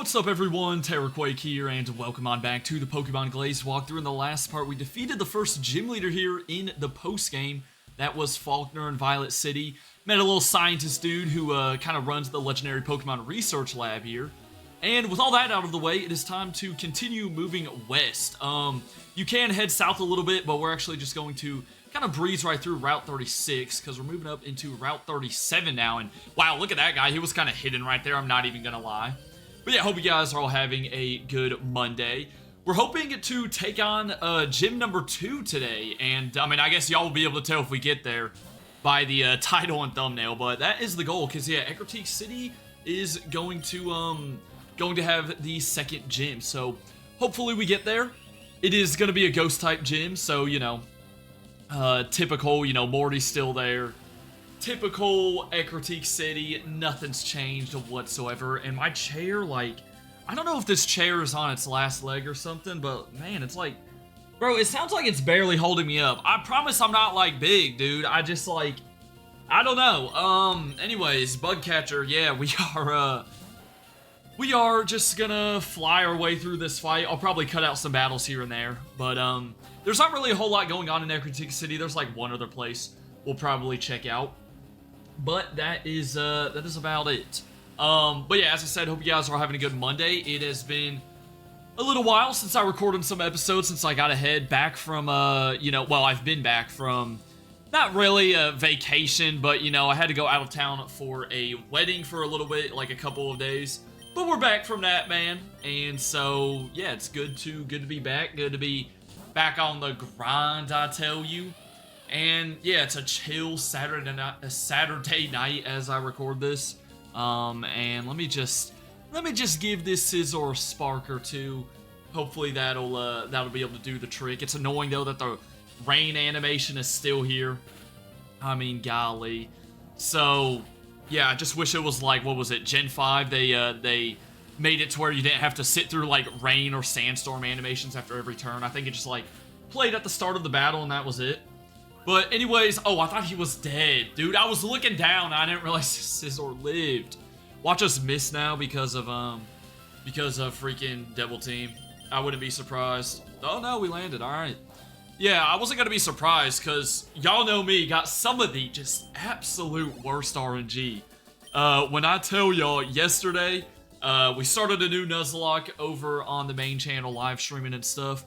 What's up everyone, Terraquake here, and welcome on back to the Pokemon Glazed walkthrough. In the last part, we defeated the first gym leader here in the post-game. That was Faulkner in Violet City. Met a little scientist dude who kind of runs the legendary Pokemon research lab here. And with all that out of the way, it is time to continue moving west. You can head south a little bit, but we're actually just going to kind of breeze right through Route 36, because we're moving up into Route 37 now. And wow, look at that guy. He was kind of hidden right there, I'm not even going to lie. But yeah, hope you guys are all having a good Monday. We're hoping to take on gym number 2 today, and I mean, I guess y'all will be able to tell if we get there by the title and thumbnail, but that is the goal, because yeah, Ecruteak City is going to have the second gym, so hopefully we get there. It is going to be a ghost type gym, so you know, typical, you know, Morty's still there. Typical Ecruteak City, nothing's changed whatsoever, and my chair, like, I don't know if this chair is on its last leg or something, but man, it's like, bro, it sounds like it's barely holding me up. I promise I'm not, like, big, dude. I just, like, I don't know. Anyways, Bugcatcher, yeah, we are just gonna fly our way through this fight. I'll probably cut out some battles here and there, but, there's not really a whole lot going on in Ecruteak City. There's, like, one other place we'll probably check out. But that is about it. But yeah, as I said, hope you guys are having a good Monday. It has been a little while since I recorded some episodes, since I got ahead back from, you know, well, I've been back from, not really a vacation, but, you know, I had to go out of town for a wedding for a little bit, like a couple of days. But we're back from that, man. And so, yeah, it's good to be back. Good to be back on the grind, I tell you. And yeah, it's a chill Saturday night as I record this. And let me just give this Scizor a spark or two. Hopefully that'll be able to do the trick. It's annoying though that the rain animation is still here. I mean, golly. So yeah, I just wish it was like, what was it, Gen 5? They made it to where you didn't have to sit through like rain or sandstorm animations after every turn. I think it just like played at the start of the battle and that was it. But anyways, oh, I thought he was dead. Dude, I was looking down. I didn't realize Scizor lived. Watch us miss now because of freaking Devil Team. I wouldn't be surprised. Oh, no, we landed. All right. Yeah, I wasn't going to be surprised because y'all know me. Got some of the just absolute worst RNG. When I tell y'all yesterday, we started a new Nuzlocke over on the main channel, live streaming and stuff.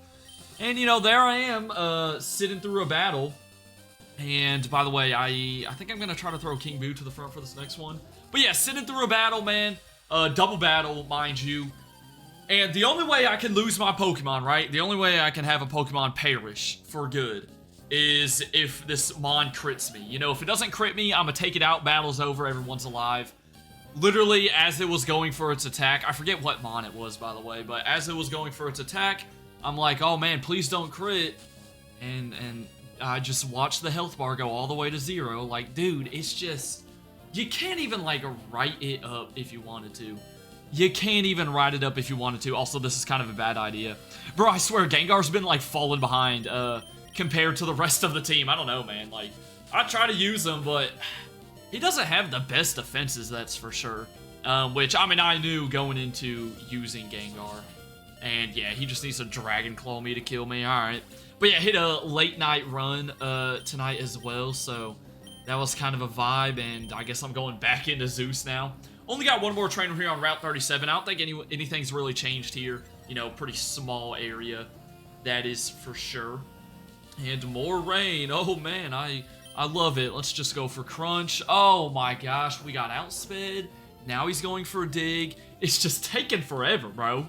And, you know, there I am, sitting through a battle. And by the way, I think I'm going to try to throw King Boo to the front for this next one. But yeah, sitting through a battle, man. Double battle, mind you. And the only way I can lose my Pokemon, right? The only way I can have a Pokemon perish for good is if this Mon crits me. You know, if it doesn't crit me, I'm going to take it out. Battle's over. Everyone's alive. Literally, as it was going for its attack. I forget what Mon it was, by the way. But as it was going for its attack, I'm like, oh man, please don't crit. And I just watched the health bar go all the way to 0. Like, dude, it's just, you can't even, like, write it up if you wanted to. You can't even write it up if you wanted to. Also, this is kind of a bad idea. Bro, I swear, Gengar's been, like, falling behind compared to the rest of the team. I don't know, man. Like, I try to use him, but he doesn't have the best defenses, that's for sure. Which, I mean, I knew going into using Gengar. And, yeah, he just needs to Dragon Claw me to kill me. All right. But yeah, hit a late night run tonight as well, so that was kind of a vibe, and I guess I'm going back into Zeus now. Only got one more trainer here on Route 37. I don't think anything's really changed here. You know, pretty small area, that is for sure. And more rain. Oh man, I love it. Let's just go for Crunch. Oh my gosh, we got outsped. Now he's going for a dig. It's just taking forever, bro.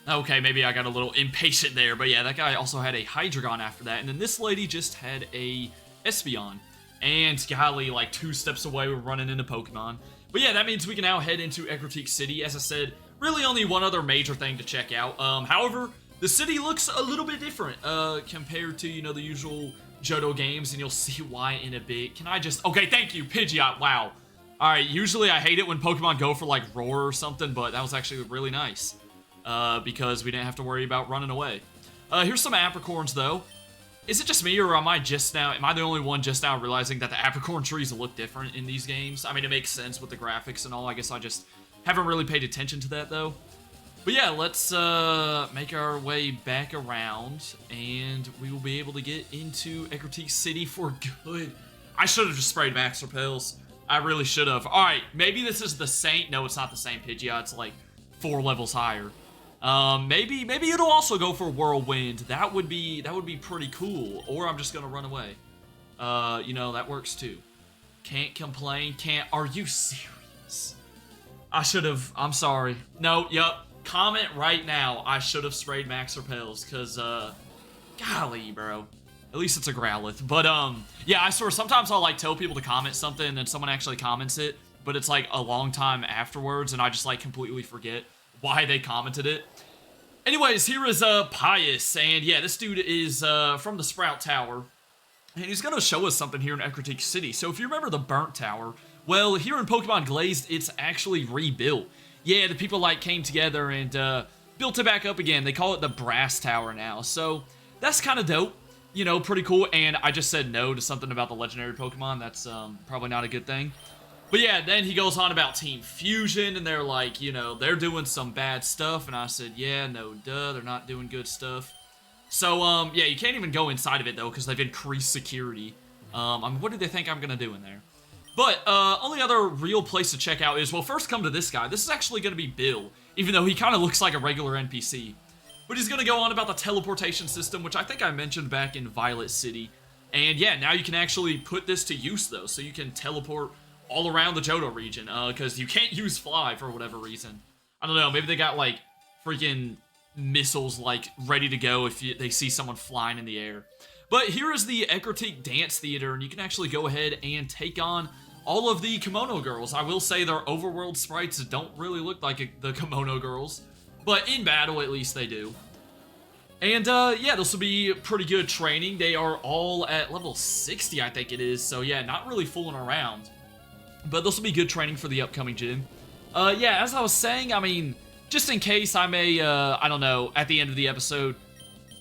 Okay, maybe I got a little impatient there, but yeah, that guy also had a Hydreigon after that, and then this lady just had a Espeon. And golly, like 2 steps away, we're running into Pokemon. But yeah, that means we can now head into Ecruteak City. As I said, really only one other major thing to check out. However, the city looks a little bit different compared to, you know, the usual Johto games, and you'll see why in a bit. Can I just... Okay, thank you, Pidgeot. Wow. Alright, usually I hate it when Pokemon go for, like, Roar or something, but that was actually really nice. Because we didn't have to worry about running away. Here's some apricorns, though. Is it just me, or am I the only one just now realizing that the apricorn trees look different in these games? I mean, it makes sense with the graphics and all. I guess I just haven't really paid attention to that, though. But yeah, let's make our way back around, and we will be able to get into Ecruteak City for good. I should have just sprayed Max Repels. I really should have. All right, maybe this is the same. No, it's not the same Pidgeot. It's like 4 levels higher. Maybe it'll also go for Whirlwind. That would be pretty cool. Or I'm just gonna run away. You know, that works too. Can't complain. Can't. Are you serious? I should have. I'm sorry. No. Yup. Comment right now. I should have sprayed Max Repels, cause golly, bro. At least it's a Growlithe. But yeah, I swear sometimes I'll like tell people to comment something and then someone actually comments it, but it's like a long time afterwards and I just like completely forget why they commented it. Anyways, here is Pius, and yeah, this dude is from the Sprout Tower, and he's gonna show us something here in Ecruteak City. So if you remember the Burnt Tower, well, here in Pokemon Glazed, it's actually rebuilt. Yeah, the people like came together and built it back up again. They call it the Brass Tower now, so that's kind of dope. You know, pretty cool. And I just said no to something about the legendary Pokemon. That's probably not a good thing. But yeah, then he goes on about Team Fusion, and they're like, you know, they're doing some bad stuff. And I said, yeah, no, duh, they're not doing good stuff. So, yeah, you can't even go inside of it, though, because they've increased security. I mean, what do they think I'm going to do in there? But, only other real place to check out is, well, first come to this guy. This is actually going to be Bill, even though he kind of looks like a regular NPC. But he's going to go on about the teleportation system, which I think I mentioned back in Violet City. And yeah, now you can actually put this to use, though, so you can teleport all around the Johto region, because you can't use Fly for whatever reason. I don't know, maybe they got, like, freaking missiles, like, ready to go if they see someone flying in the air. But here is the Ecruteak Dance Theater, and you can actually go ahead and take on all of the Kimono Girls. I will say their overworld sprites don't really look like the Kimono Girls, but in battle, at least they do. And, yeah, this will be pretty good training. They are all at level 60, I think it is, so yeah, not really fooling around. But this will be good training for the upcoming gym. Yeah, as I was saying, I mean, just in case I may, I don't know, at the end of the episode,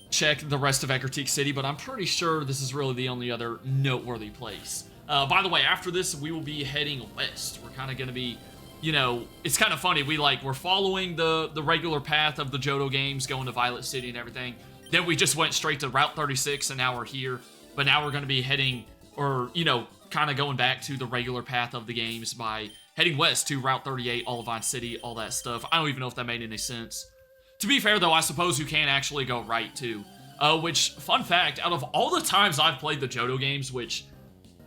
check the rest of Ecruteak City, but I'm pretty sure this is really the only other noteworthy place. By the way, after this, we will be heading west. We're kind of going to be, you know, it's kind of funny. We're following the regular path of the Johto games, going to Violet City and everything. Then we just went straight to Route 36, and now we're here. But now we're going to be heading, or, you know, kind of going back to the regular path of the games by heading west to Route 38, Olivine City, all that stuff. I don't even know if that made any sense. To be fair, though, I suppose you can actually go right, too. Which, fun fact, out of all the times I've played the Johto games, which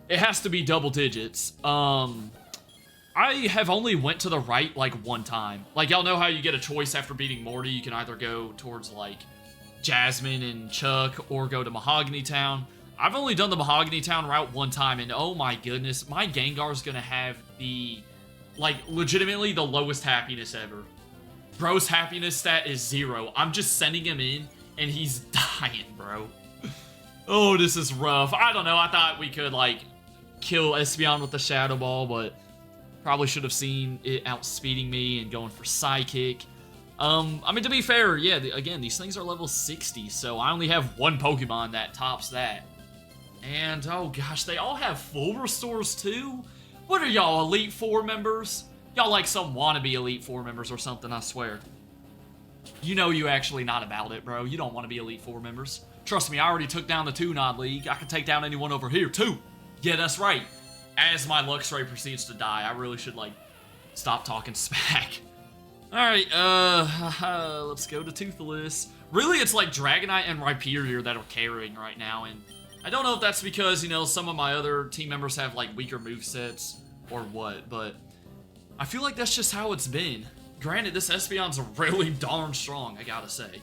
it has to be double digits, I have only went to the right, like, one time. Like, y'all know how you get a choice after beating Morty? You can either go towards, like, Jasmine and Chuck, or go to Mahogany Town. I've only done the Mahogany Town route one time, and oh my goodness, my Gengar's gonna have the, like, legitimately the lowest happiness ever. Bro's happiness stat is 0. I'm just sending him in, and he's dying, bro. Oh, this is rough. I don't know, I thought we could, like, kill Espeon with the Shadow Ball, but probably should have seen it outspeeding me and going for Psychic. I mean, to be fair, yeah, again, these things are level 60, so I only have one Pokemon that tops that. And, oh gosh, they all have full restores too? What are y'all, Elite Four members? Y'all like some wannabe Elite Four members or something, I swear. You know you actually not about it, bro. You don't want to be Elite Four members. Trust me, I already took down the 2-Nod League. I can take down anyone over here, too. Yeah, that's right. As my Luxray proceeds to die, I really should, like, stop talking smack. Alright, let's go to Toothless. Really, it's like Dragonite and Rhyperior that are carrying right now, and I don't know if that's because, you know, some of my other team members have, like, weaker movesets or what, but I feel like that's just how it's been. Granted, this Espeon's really darn strong, I gotta say.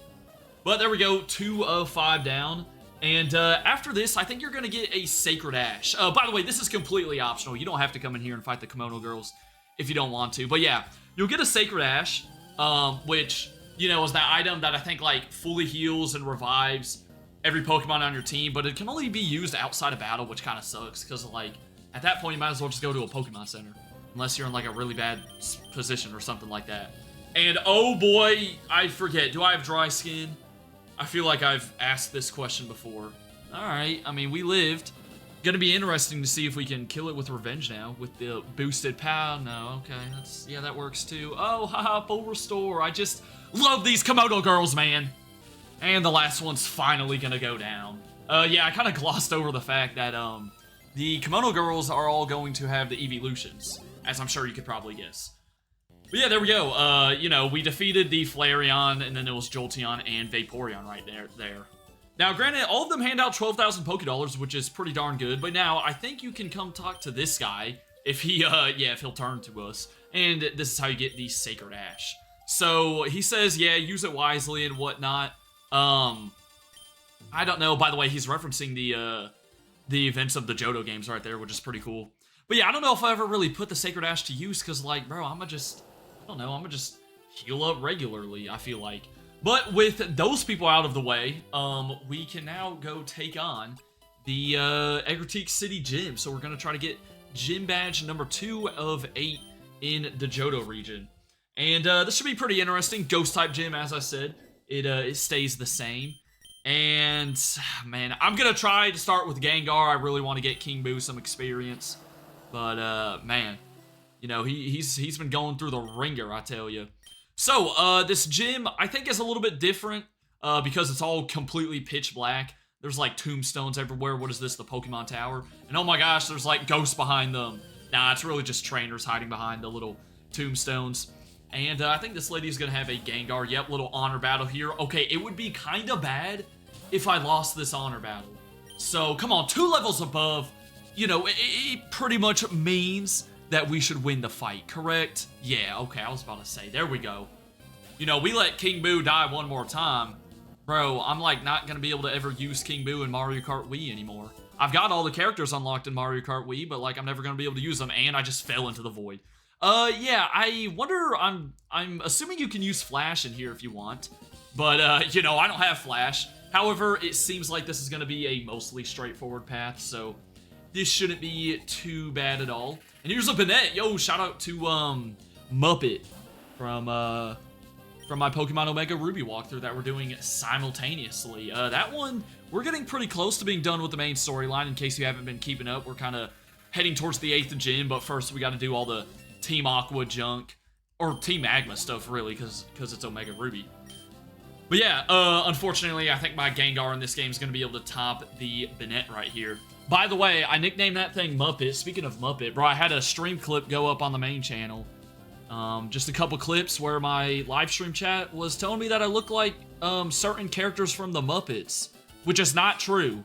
But there we go, 2 of 5 down. And after this, I think you're going to get a Sacred Ash. By the way, this is completely optional. You don't have to come in here and fight the Kimono Girls if you don't want to. But yeah, you'll get a Sacred Ash, which, you know, is that item that I think, like, fully heals and revives every Pokemon on your team. But it can only be used outside of battle, which kind of sucks. Because, like, at that point, you might as well just go to a Pokemon Center. Unless you're in, like, a really bad position or something like that. And, oh boy, I forget. Do I have dry skin? I feel like I've asked this question before. Alright, I mean, we lived. Gonna be interesting to see if we can kill it with revenge now with the boosted power. No, okay, yeah, that works too. Oh, haha, full restore. I just love these Komodo girls, man. And the last one's finally gonna go down. Yeah, I kind of glossed over the fact that the Komodo girls are all going to have the evolutions, as I'm sure you could probably guess. But yeah, there we go. You know, we defeated the Flareon, and then it was Jolteon and Vaporeon right there. Now, granted, all of them hand out 12,000 Pokédollars, which is pretty darn good, but now I think you can come talk to this guy if he, if he'll turn to us, and this is how you get the Sacred Ash. So, he says, yeah, use it wisely and whatnot. I don't know, by the way, he's referencing the events of the Johto games right there, which is pretty cool. But yeah, I don't know if I ever really put the Sacred Ash to use, because, like, bro, I'm gonna just heal up regularly, I feel like. But with those people out of the way, we can now go take on the Eggertique City Gym. So we're going to try to get Gym Badge number 2 of 8 in the Johto region. And this should be pretty interesting. Ghost-type gym, as I said. It stays the same. And, man, I'm going to try to start with Gengar. I really want to get King Boo some experience. But, man, you know, he's been going through the ringer, I tell you. So, this gym, I think, is a little bit different because it's all completely pitch black. There's, like, tombstones everywhere. What is this, the Pokemon Tower? And, oh my gosh, there's, like, ghosts behind them. Nah, it's really just trainers hiding behind the little tombstones. And I think this lady's going to have a Gengar. Yep, little honor battle here. Okay, it would be kind of bad if I lost this honor battle. So, come on, 2 levels above, you know, it pretty much means that we should win the fight, correct? Yeah, okay, I was about to say, there we go. You know, we let King Boo die one more time. Bro, I'm like not gonna be able to ever use King Boo in Mario Kart Wii anymore. I've got all the characters unlocked in Mario Kart Wii, but like I'm never gonna be able to use them, and I just fell into the void. Yeah, I wonder, I'm assuming you can use Flash in here if you want. But, you know, I don't have Flash. However, it seems like this is gonna be a mostly straightforward path, so this shouldn't be too bad at all. And here's a Banette. Yo, shout out to Muppet from my Pokemon Omega Ruby walkthrough that we're doing simultaneously. That one, we're getting pretty close to being done with the main storyline. In case you haven't been keeping up, we're kind of heading towards the 8th gym, but first we got to do all the Team Aqua junk, or Team Magma stuff, really, because it's Omega Ruby. But yeah, unfortunately, I think my Gengar in this game is going to be able to top the Banette right here. By the way, I nicknamed that thing Muppet. Speaking of Muppet, bro, I had a stream clip go up on the main channel. Just a couple clips where my live stream chat was telling me that I look like certain characters from the Muppets, which is not true.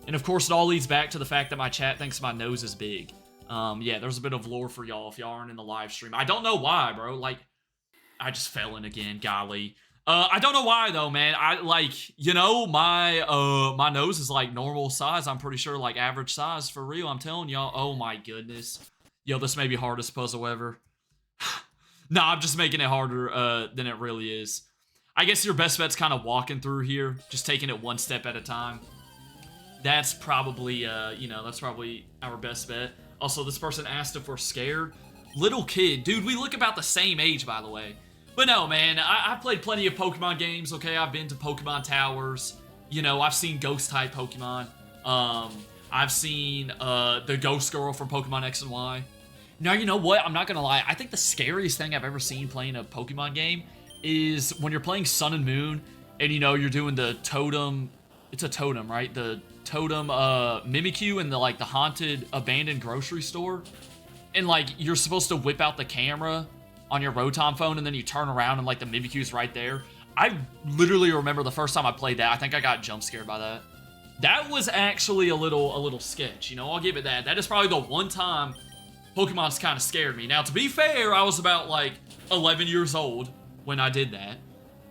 And of course, it all leads back to the fact that my chat thinks my nose is big. Yeah, there's a bit of lore for y'all if y'all aren't in the live stream. I don't know why, bro. Like, I just fell in again, golly. I don't know why though, man. I like, you know, my nose is like normal size. I'm pretty sure like average size for real. I'm telling y'all. Oh my goodness. Yo, this may be hardest puzzle ever. Nah, I'm just making it harder than it really is. I guess your best bet's kind of walking through here, just taking it one step at a time. That's probably, you know, that's probably our best bet. Also, this person asked if we're scared. Little kid. Dude, we look about the same age, by the way. But no, man, I've played plenty of Pokemon games, okay? I've been to Pokemon Towers. You know, I've seen Ghost-type Pokemon. I've seen the Ghost Girl from Pokemon X and Y. Now, you know what? I'm not gonna lie. I think the scariest thing I've ever seen playing a Pokemon game is when you're playing Sun and Moon, and, you know, you're doing the totem... It's a totem, right? The totem Mimikyu in the, like, the haunted, abandoned grocery store. And, like, you're supposed to whip out the camera on your Rotom phone, and then you turn around and, like, the Mimikyu's right there. I literally remember the first time I played that, I think I got jump scared by that. That was actually a little sketch, you know, I'll give it that. That is probably the one time Pokemon's kind of scared me. Now, to be fair, I was about, like, 11 years old when I did that.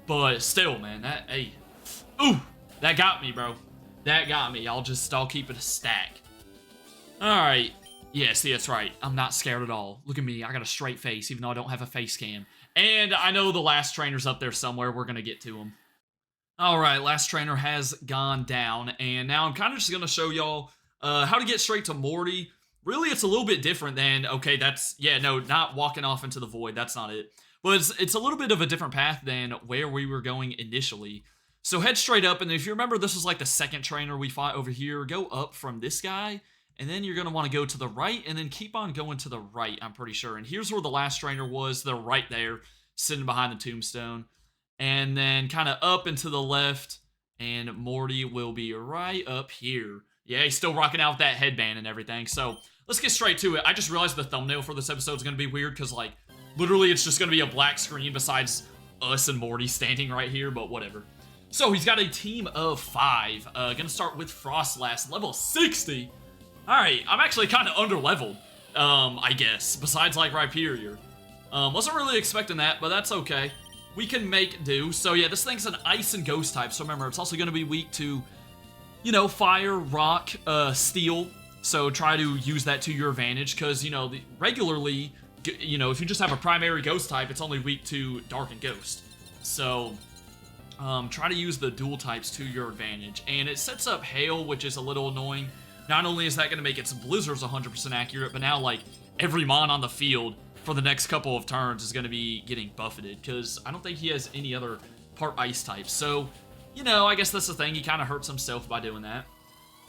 But still, man, that, hey, ooh, that got me, bro. That got me. I'll keep it a stack. Alright. Yeah, see, that's right. I'm not scared at all. Look at me. I got a straight face, even though I don't have a face cam. And I know the last trainer's up there somewhere. We're going to get to him. Alright, last trainer has gone down. And now I'm kind of just going to show y'all how to get straight to Morty. Really, it's a little bit different than, okay, that's, yeah, no, not walking off into the void. That's not it. But it's a little bit of a different path than where we were going initially. So head straight up, and if you remember, this was like the second trainer we fought over here. Go up from this guy, and then you're going to want to go to the right, and then keep on going to the right, I'm pretty sure. And here's where the last trainer was. They're right there, sitting behind the tombstone. And then kind of up and to the left, and Morty will be right up here. Yeah, he's still rocking out with that headband and everything. So let's get straight to it. I just realized the thumbnail for this episode is going to be weird because, like, literally it's just going to be a black screen besides us and Morty standing right here, but whatever. So he's got a team of 5. Gonna start with Frostlass, level 60. Alright, I'm actually kind of under-leveled, I guess, besides, like, Rhyperior. Wasn't really expecting that, but that's okay. We can make do. So, yeah, this thing's an Ice and Ghost type, so remember, it's also gonna be weak to, you know, Fire, Rock, Steel. So try to use that to your advantage, because, you know, regularly, you know, if you just have a primary Ghost type, it's only weak to Dark and Ghost. So try to use the dual types to your advantage. And it sets up Hail, which is a little annoying. Not only is that going to make its Blizzards 100% accurate, but now, like, every Mon on the field for the next couple of turns is going to be getting buffeted, because I don't think he has any other part Ice types. So, you know, I guess that's the thing. He kind of hurts himself by doing that.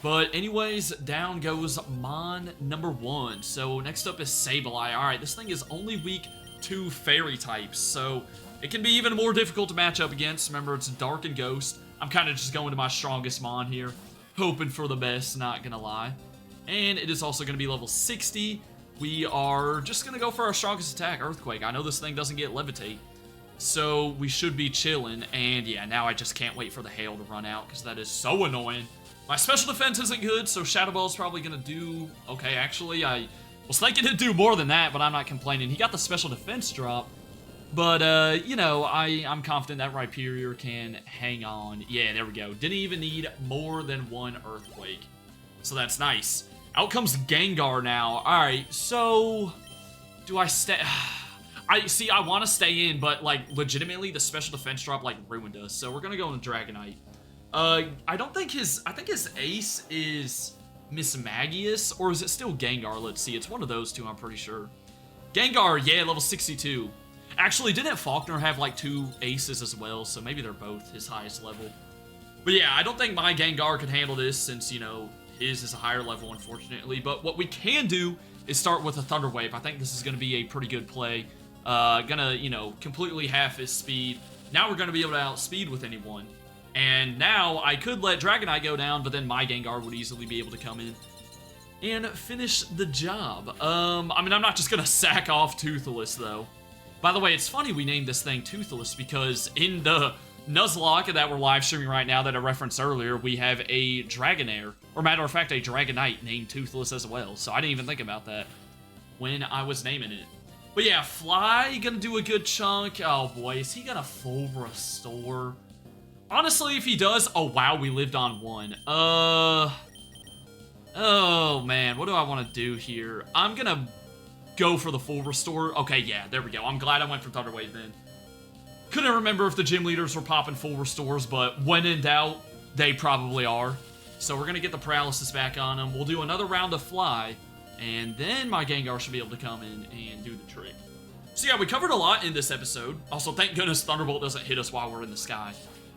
But anyways, down goes Mon number 1. So next up is Sableye. Alright, this thing is only weak to Fairy types, so it can be even more difficult to match up against. Remember, it's Dark and Ghost. I'm kind of just going to my strongest Mon here, hoping for the best, not gonna lie. And it is also going to be level 60. We are just going to go for our strongest attack, Earthquake. I know this thing doesn't get Levitate, so we should be chilling. And yeah, now I just can't wait for the Hail to run out, because that is so annoying. My special defense isn't good, so Shadow Ball is probably going to do... Okay, actually, I was thinking it'd do more than that, but I'm not complaining. He got the special defense drop, but, you know, I'm confident that Rhyperior can hang on. Yeah, there we go. Didn't even need more than 1 Earthquake, so that's nice. Out comes Gengar now. Alright, so... Do I stay... I want to stay in, but, like, legitimately, the special defense drop, like, ruined us, so we're going to go into Dragonite. I think his ace is Mismagius, or is it still Gengar? Let's see, it's one of those two, I'm pretty sure. Gengar, yeah, level 62. Actually, didn't Faulkner have, like, 2 aces as well, so maybe they're both his highest level. But yeah, I don't think my Gengar could handle this, since, you know, his is a higher level, unfortunately. But what we can do is start with a Thunder Wave. I think this is going to be a pretty good play. Gonna, you know, completely half his speed. Now we're going to be able to outspeed with anyone. And now I could let Dragonite go down, but then my Gengar would easily be able to come in and finish the job. I mean, I'm not just going to sack off Toothless, though. By the way, it's funny we named this thing Toothless, because in the Nuzlocke that we're live streaming right now that I referenced earlier, we have a Dragonair, or matter of fact, a Dragonite named Toothless as well. So I didn't even think about that when I was naming it. But yeah, Fly, gonna do a good chunk. Oh boy, is he gonna full restore? Honestly, if he does, oh wow, we lived on 1. Oh man, what do I want to do here? I'm gonna go for the full restore. Okay, yeah, there we go. I'm glad I went for Thunder Wave then. Couldn't remember if the gym leaders were popping full restores, but when in doubt, they probably are. So we're gonna get the paralysis back on him. We'll do another round of Fly, and then my Gengar should be able to come in and do the trick. So yeah, we covered a lot in this episode. Also, thank goodness Thunderbolt doesn't hit us while we're in the sky.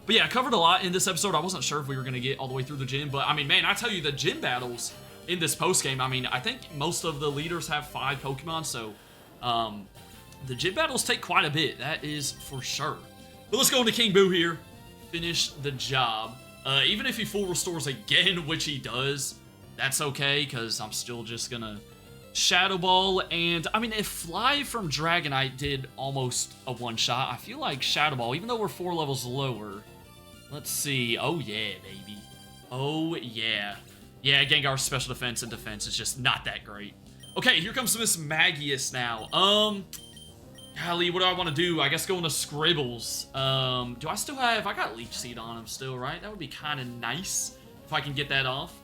But yeah, I covered a lot in this episode. I wasn't sure if we were going to get all the way through the gym, but I mean, man, I tell you, the gym battles in this post-game, I mean, I think most of the leaders have 5 Pokemon, so the gym battles take quite a bit, that is for sure. But let's go into King Boo here, finish the job. Even if he full restores again, which he does, that's okay, because I'm still just going to Shadow Ball, and I mean, if Fly from Dragonite did almost a one-shot, I feel like Shadow Ball, even though we're 4 levels lower. Let's see. Oh, yeah, baby. Oh, yeah. Yeah, Gengar's special defense and defense is just not that great. Okay, here comes Mismagius now. Golly, what do I want to do? I guess go into Scribbles. Do I still have... I got Leech Seed on him still, right? That would be kind of nice if I can get that off.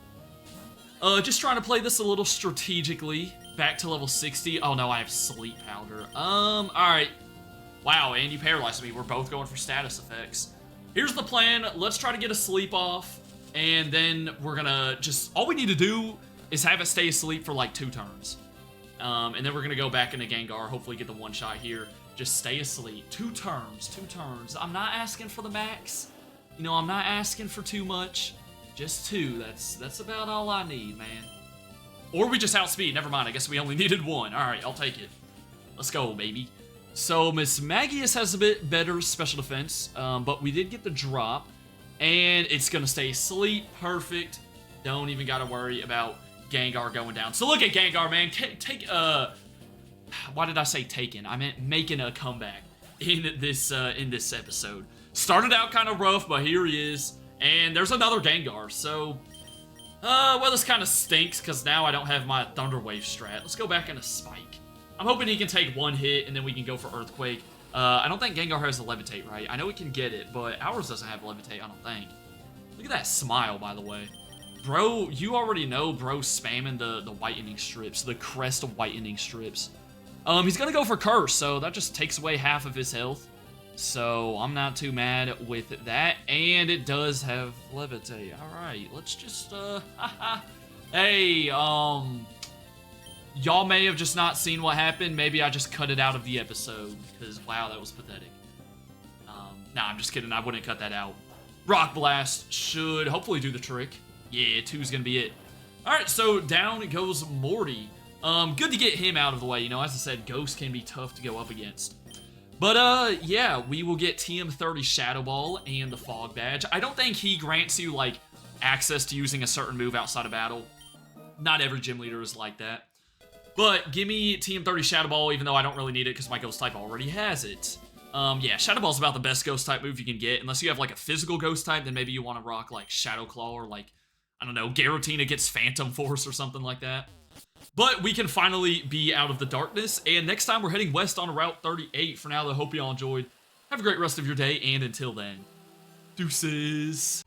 Just trying to play this a little strategically. Back to level 60. Oh, no, I have Sleep Powder. Alright. Wow, and you paralyzed me. We're both going for status effects. Here's the plan. Let's try to get a sleep off, and then we're gonna just... All we need to do is have it stay asleep for, like, 2 turns. And then we're gonna go back into Gengar, hopefully get the one-shot here. Just stay asleep. 2 turns. 2 turns. I'm not asking for the max. You know, I'm not asking for too much. Just 2. That's about all I need, man. Or we just outspeed. Never mind. I guess we only needed 1. All right, I'll take it. Let's go, baby. So Miss Magius has a bit better special defense, but we did get the drop, and it's gonna stay asleep. Perfect. Don't even gotta worry about Gengar going down. So look at Gengar, man. Why did I say taken? I meant making a comeback in this episode. Started out kind of rough, but here he is, and there's another Gengar. So, well, this kind of stinks because now I don't have my Thunder Wave strat. Let's go back into Spike. I'm hoping he can take 1 hit, and then we can go for Earthquake. I don't think Gengar has a Levitate, right? I know he can get it, but ours doesn't have Levitate, I don't think. Look at that smile, by the way. Bro, you already know bro spamming the whitening strips, the crest of whitening strips. He's gonna go for Curse, so that just takes away half of his health. So I'm not too mad with that, and it does have Levitate. Alright, let's just, hey, y'all may have just not seen what happened. Maybe I just cut it out of the episode, because, wow, that was pathetic. Nah, I'm just kidding. I wouldn't cut that out. Rock Blast should hopefully do the trick. Yeah, 2's gonna be it. Alright, so down goes Morty. Good to get him out of the way. You know, as I said, Ghost can be tough to go up against. But, yeah, we will get TM30 Shadow Ball and the Fog Badge. I don't think he grants you, like, access to using a certain move outside of battle. Not every gym leader is like that. But give me TM30 Shadow Ball, even though I don't really need it because my Ghost type already has it. Yeah, Shadow Ball's about the best Ghost type move you can get. Unless you have, like, a physical Ghost type, then maybe you want to rock, like, Shadow Claw or, like, I don't know, Garatina gets Phantom Force or something like that. But we can finally be out of the darkness, and next time we're heading west on Route 38. For now, though, hope you all enjoyed. Have a great rest of your day, and until then, deuces.